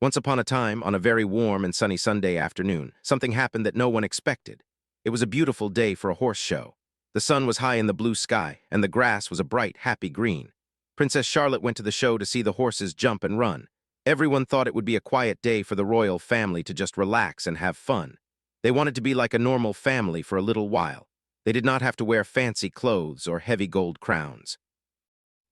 Once upon a time, on a very warm and sunny Sunday afternoon, something happened that no one expected. It was a beautiful day for a horse show. The sun was high in the blue sky, and the grass was a bright, happy green. Princess Charlotte went to the show to see the horses jump and run. Everyone thought it would be a quiet day for the royal family to just relax and have fun. They wanted to be like a normal family for a little while. They did not have to wear fancy clothes or heavy gold crowns.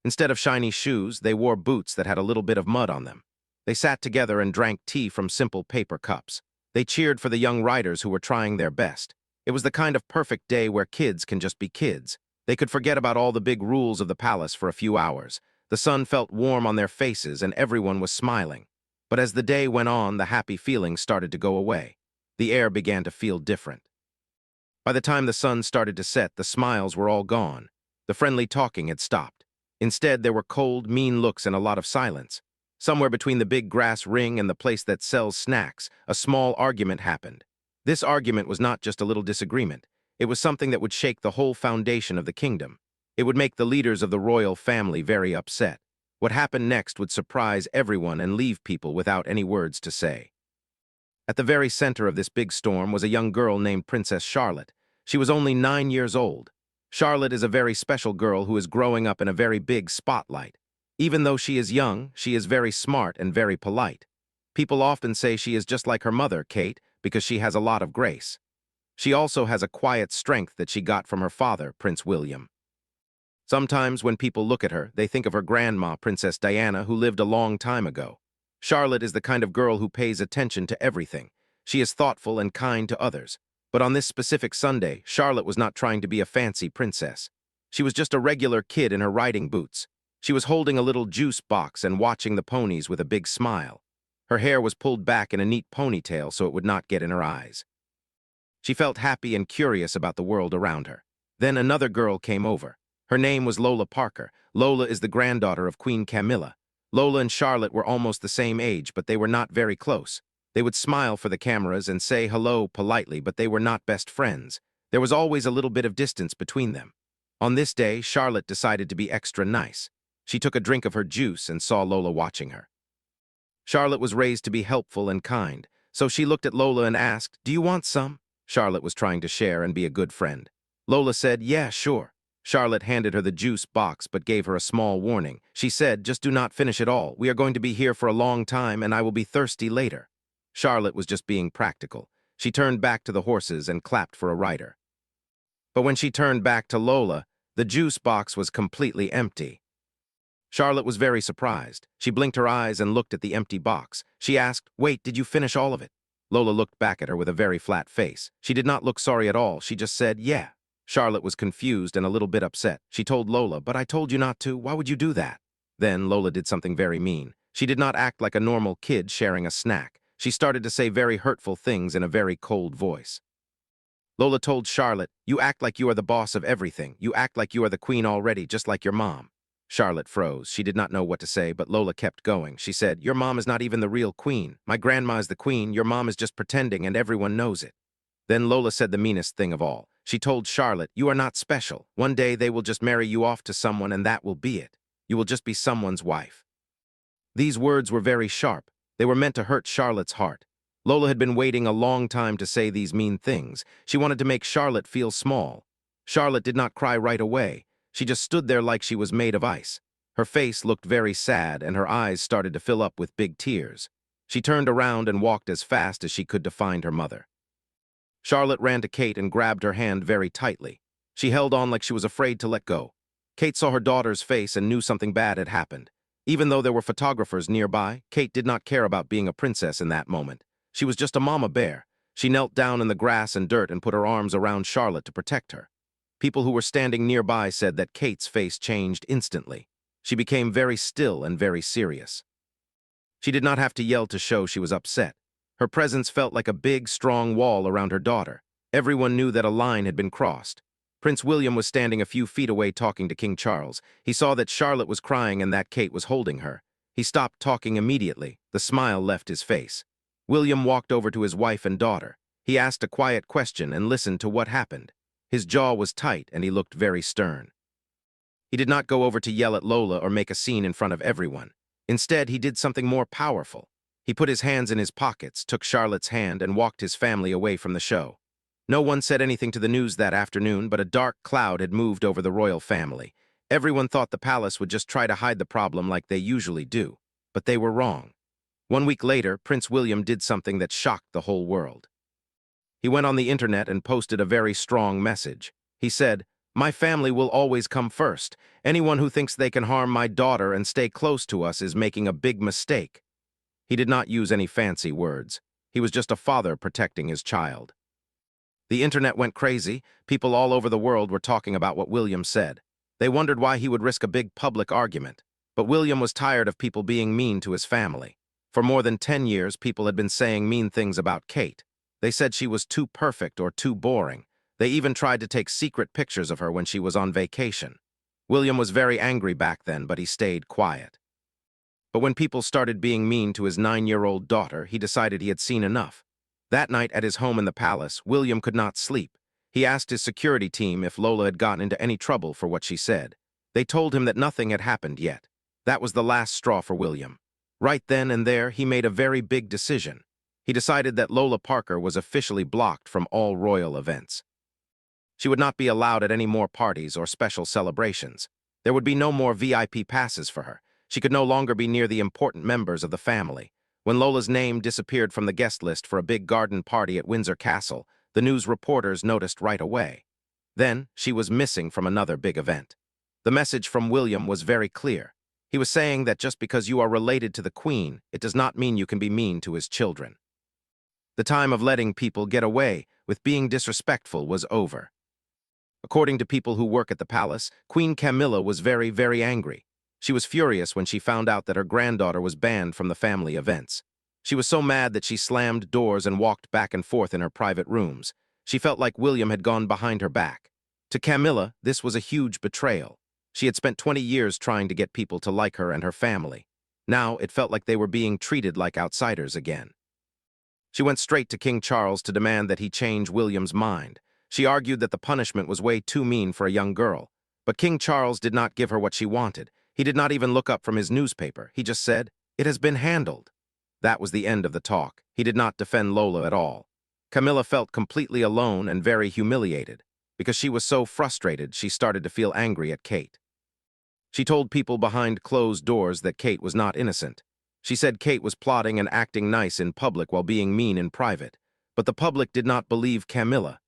Instead of shiny shoes, they wore boots that had a little bit of mud on them. They sat together and drank tea from simple paper cups. They cheered for the young riders who were trying their best. It was the kind of perfect day where kids can just be kids. They could forget about all the big rules of the palace for a few hours. The sun felt warm on their faces and everyone was smiling. But as the day went on, the happy feelings started to go away. The air began to feel different. By the time the sun started to set, the smiles were all gone. The friendly talking had stopped. Instead, there were cold, mean looks and a lot of silence. Somewhere between the big grass ring and the place that sells snacks, a small argument happened. This argument was not just a little disagreement. It was something that would shake the whole foundation of the kingdom. It would make the leaders of the royal family very upset. What happened next would surprise everyone and leave people without any words to say. At the very center of this big storm was a young girl named Princess Charlotte. She was only 9 years old. Charlotte is a very special girl who is growing up in a very big spotlight. Even though she is young, she is very smart and very polite. People often say she is just like her mother, Kate, because she has a lot of grace. She also has a quiet strength that she got from her father, Prince William. Sometimes when people look at her, they think of her grandma, Princess Diana, who lived a long time ago. Charlotte is the kind of girl who pays attention to everything. She is thoughtful and kind to others. But on this specific Sunday, Charlotte was not trying to be a fancy princess. She was just a regular kid in her riding boots. She was holding a little juice box and watching the ponies with a big smile. Her hair was pulled back in a neat ponytail so it would not get in her eyes. She felt happy and curious about the world around her. Then another girl came over. Her name was Lola Parker. Lola is the granddaughter of Queen Camilla. Lola and Charlotte were almost the same age, but they were not very close. They would smile for the cameras and say hello politely, but they were not best friends. There was always a little bit of distance between them. On this day, Charlotte decided to be extra nice. She took a drink of her juice and saw Lola watching her. Charlotte was raised to be helpful and kind, so she looked at Lola and asked, "Do you want some?" Charlotte was trying to share and be a good friend. Lola said, "Yeah, sure." Charlotte handed her the juice box but gave her a small warning. She said, "Just do not finish it all. We are going to be here for a long time and I will be thirsty later." Charlotte was just being practical. She turned back to the horses and clapped for a rider. But when she turned back to Lola, the juice box was completely empty. Charlotte was very surprised. She blinked her eyes and looked at the empty box. She asked, "Wait, did you finish all of it?" Lola looked back at her with a very flat face. She did not look sorry at all. She just said, "Yeah." Charlotte was confused and a little bit upset. She told Lola, "But I told you not to. Why would you do that?" Then Lola did something very mean. She did not act like a normal kid sharing a snack. She started to say very hurtful things in a very cold voice. Lola told Charlotte, "You act like you are the boss of everything. You act like you are the queen already, just like your mom." Charlotte froze. She did not know what to say, but Lola kept going. She said, "Your mom is not even the real queen. My grandma is the queen. Your mom is just pretending, and everyone knows it." Then Lola said the meanest thing of all. She told Charlotte, "You are not special. One day they will just marry you off to someone and that will be it. You will just be someone's wife." These words were very sharp. They were meant to hurt Charlotte's heart. Lola had been waiting a long time to say these mean things. She wanted to make Charlotte feel small. Charlotte did not cry right away. She just stood there like she was made of ice. Her face looked very sad and her eyes started to fill up with big tears. She turned around and walked as fast as she could to find her mother. Charlotte ran to Kate and grabbed her hand very tightly. She held on like she was afraid to let go. Kate saw her daughter's face and knew something bad had happened. Even though there were photographers nearby, Kate did not care about being a princess in that moment. She was just a mama bear. She knelt down in the grass and dirt and put her arms around Charlotte to protect her. People who were standing nearby said that Kate's face changed instantly. She became very still and very serious. She did not have to yell to show she was upset. Her presence felt like a big, strong wall around her daughter. Everyone knew that a line had been crossed. Prince William was standing a few feet away talking to King Charles. He saw that Charlotte was crying and that Kate was holding her. He stopped talking immediately. The smile left his face. William walked over to his wife and daughter. He asked a quiet question and listened to what happened. His jaw was tight and he looked very stern. He did not go over to yell at Lola or make a scene in front of everyone. Instead, he did something more powerful. He put his hands in his pockets, took Charlotte's hand, and walked his family away from the show. No one said anything to the news that afternoon, but a dark cloud had moved over the royal family. Everyone thought the palace would just try to hide the problem like they usually do, but they were wrong. 1 week later, Prince William did something that shocked the whole world. He went on the internet and posted a very strong message. He said, "My family will always come first. Anyone who thinks they can harm my daughter and stay close to us is making a big mistake." He did not use any fancy words. He was just a father protecting his child. The internet went crazy. People all over the world were talking about what William said. They wondered why he would risk a big public argument. But William was tired of people being mean to his family. For more than 10 years, people had been saying mean things about Kate. They said she was too perfect or too boring. They even tried to take secret pictures of her when she was on vacation. William was very angry back then, but he stayed quiet. But when people started being mean to his 9-year-old daughter, he decided he had seen enough. That night at his home in the palace, William could not sleep. He asked his security team if Lola had gotten into any trouble for what she said. They told him that nothing had happened yet. That was the last straw for William. Right then and there, he made a very big decision. He decided that Lola Parker was officially blocked from all royal events. She would not be allowed at any more parties or special celebrations. There would be no more VIP passes for her. She could no longer be near the important members of the family. When Lola's name disappeared from the guest list for a big garden party at Windsor Castle, the news reporters noticed right away. Then, she was missing from another big event. The message from William was very clear. He was saying that just because you are related to the Queen, it does not mean you can be mean to his children. The time of letting people get away with being disrespectful was over. According to people who work at the palace, Queen Camilla was very, very angry. She was furious when she found out that her granddaughter was banned from the family events. She was so mad that she slammed doors and walked back and forth in her private rooms. She felt like William had gone behind her back. To Camilla, this was a huge betrayal. She had spent 20 years trying to get people to like her and her family. Now it felt like they were being treated like outsiders again. She went straight to King Charles to demand that he change William's mind. She argued that the punishment was way too mean for a young girl. But King Charles did not give her what she wanted. He did not even look up from his newspaper. He just said, "It has been handled." That was the end of the talk. He did not defend Lola at all. Camilla felt completely alone and very humiliated. Because she was so frustrated, she started to feel angry at Kate. She told people behind closed doors that Kate was not innocent. She said Kate was plotting and acting nice in public while being mean in private. But the public did not believe Camilla.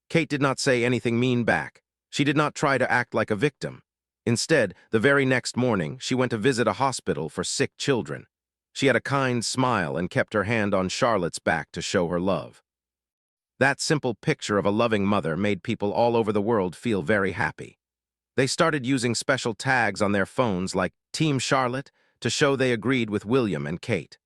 Kate did not say anything mean back. She did not try to act like a victim. Instead, the very next morning, she went to visit a hospital for sick children. She had a kind smile and kept her hand on Charlotte's back to show her love. That simple picture of a loving mother made people all over the world feel very happy. They started using special tags on their phones like Team Charlotte to show they agreed with William and Kate.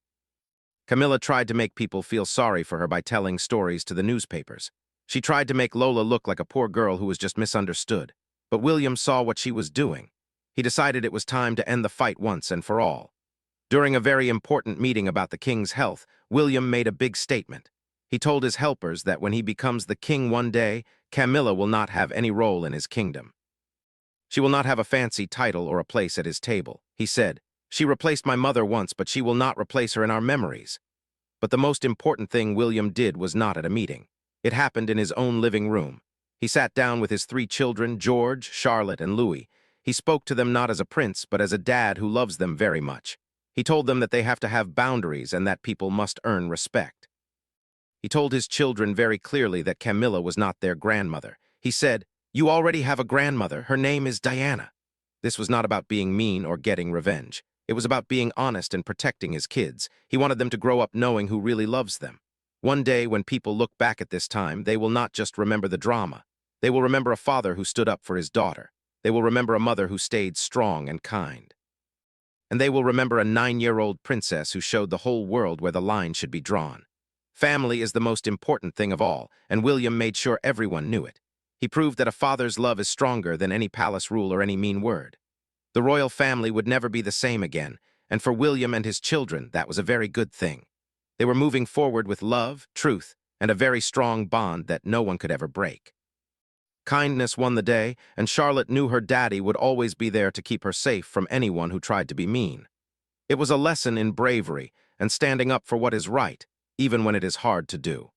Camilla tried to make people feel sorry for her by telling stories to the newspapers. She tried to make Lola look like a poor girl who was just misunderstood. But William saw what she was doing. He decided it was time to end the fight once and for all. During a very important meeting about the king's health, William made a big statement. He told his helpers that when he becomes the king one day, Camilla will not have any role in his kingdom. She will not have a fancy title or a place at his table. He said, "She replaced my mother once, but she will not replace her in our memories." But the most important thing William did was not at a meeting. It happened in his own living room. He sat down with his 3 children, George, Charlotte, and Louis. He spoke to them not as a prince, but as a dad who loves them very much. He told them that they have to have boundaries and that people must earn respect. He told his children very clearly that Camilla was not their grandmother. He said, "You already have a grandmother. Her name is Diana." This was not about being mean or getting revenge. It was about being honest and protecting his kids. He wanted them to grow up knowing who really loves them. One day, when people look back at this time, they will not just remember the drama. They will remember a father who stood up for his daughter. They will remember a mother who stayed strong and kind. And they will remember a 9-year-old princess who showed the whole world where the line should be drawn. Family is the most important thing of all, and William made sure everyone knew it. He proved that a father's love is stronger than any palace rule or any mean word. The royal family would never be the same again, and for William and his children, that was a very good thing. They were moving forward with love, truth, and a very strong bond that no one could ever break. Kindness won the day, and Charlotte knew her daddy would always be there to keep her safe from anyone who tried to be mean. It was a lesson in bravery, and standing up for what is right, even when it is hard to do.